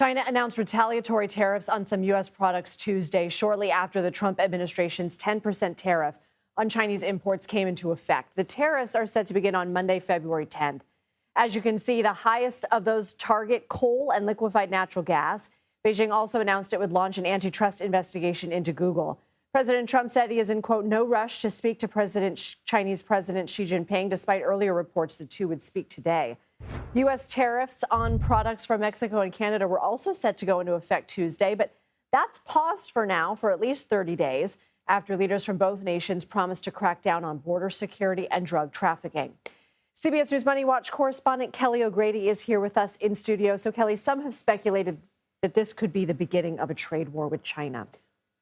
China announced retaliatory tariffs on some U.S. products Tuesday, shortly after the Trump administration's 10% tariff on Chinese imports came into effect. The tariffs are set to begin on Monday, February 10th. As you can see, the highest of those target coal and liquefied natural gas. Beijing also announced it would launch an antitrust investigation into Google. President Trump said he is in, quote, no rush to speak to Chinese President Xi Jinping, despite earlier reports the two would speak today. U.S. tariffs on products from Mexico and Canada were also set to go into effect Tuesday, but that's paused for now for at least 30 days after leaders from both nations promised to crack down on border security and drug trafficking. CBS News MoneyWatch correspondent Kelly O'Grady is here with us in studio. So, Kelly, some have speculated that this could be the beginning of a trade war with China.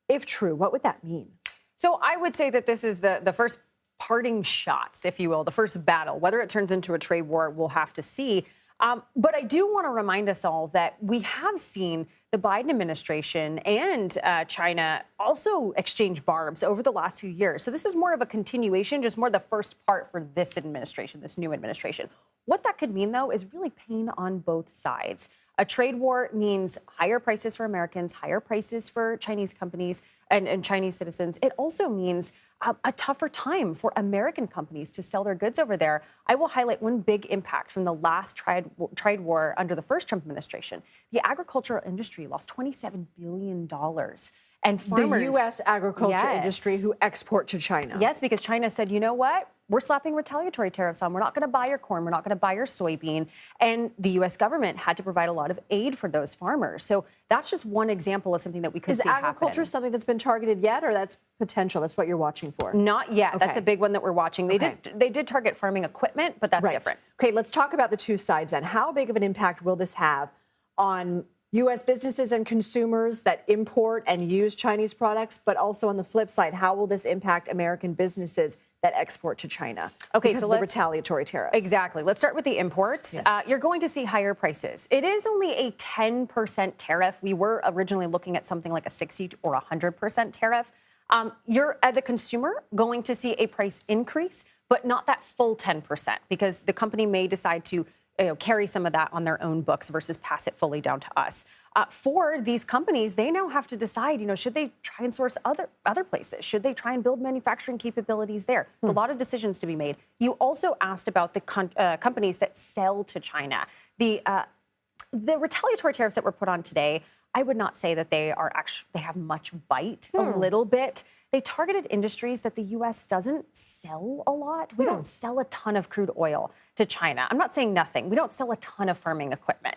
If true, what would that mean? So I would say that this is the first parting shots, if you will, the first battle. Whether it turns into a trade war, we'll have to see. But I do want to remind us all that we have seen the Biden administration and China also exchange barbs over the last few years. So this is more of a continuation, just more the first part for this administration, this new administration. What that could mean, though, is really pain on both sides. A trade war means higher prices for Americans, higher prices for Chinese companies and Chinese citizens. It also means a tougher time for American companies to sell their goods over there. I will highlight one big impact from the last trade war under the first Trump administration. The agricultural industry lost $27 billion. And farmers, the U.S. agriculture industry who export to China. Yes, because China said, you know what? We're slapping retaliatory tariffs on. We're not going to buy your corn. We're not going to buy your soybean. And the U.S. government had to provide a lot of aid for those farmers. So that's just one example of something that we could see happen. Is agriculture something that's been targeted yet, or that's potential? That's what you're watching for? Not yet. Okay. That's a big one that we're watching. They did target farming equipment, but that's different. Okay, let's talk about the two sides then. How big of an impact will this have on U.S. businesses and consumers that import and use Chinese products, but also on the flip side, how will this impact American businesses that export to China? Okay, because so of the retaliatory tariffs. Exactly. Let's start with the imports. Yes. You're going to see higher prices. It is only a 10% tariff. We were originally looking at something like a 60 or 100% tariff. You're, as a consumer, going to see a price increase, but not that full 10%, because the company may decide to carry some of that on their own books versus pass it fully down to us. For these companies, they now have to decide, should they try and source other places? Should they try and build manufacturing capabilities there? There's a lot of decisions to be made. You also asked about the companies that sell to China. The retaliatory tariffs that were put on today, I would not say that they have much bite, a little bit. They targeted industries that the U.S. doesn't sell a lot. We don't sell a ton of crude oil to China. I'm not saying nothing. We don't sell a ton of farming equipment.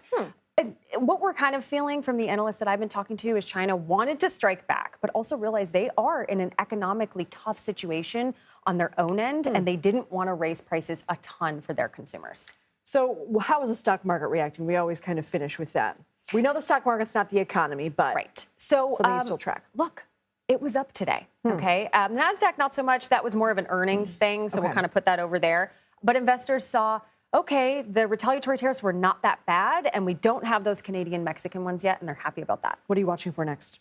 And what we're kind of feeling from the analysts that I've been talking to is China wanted to strike back, but also realized they are in an economically tough situation on their own end, and they didn't want to raise prices a ton for their consumers. So how is the stock market reacting? We always kind of finish with that. We know the stock market's not the economy, but so something you still track. Look. It was up today, okay? NASDAQ, not so much. That was more of an earnings thing, so we'll kind of put that over there. But investors saw, okay, the retaliatory tariffs were not that bad, and we don't have those Canadian-Mexican ones yet, and they're happy about that. What are you watching for next?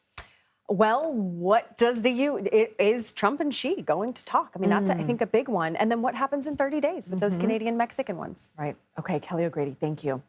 Well, what does is Trump and Xi going to talk? I mean, that's, I think, a big one. And then what happens in 30 days with those Canadian-Mexican ones? Right. Okay, Kelly O'Grady, thank you.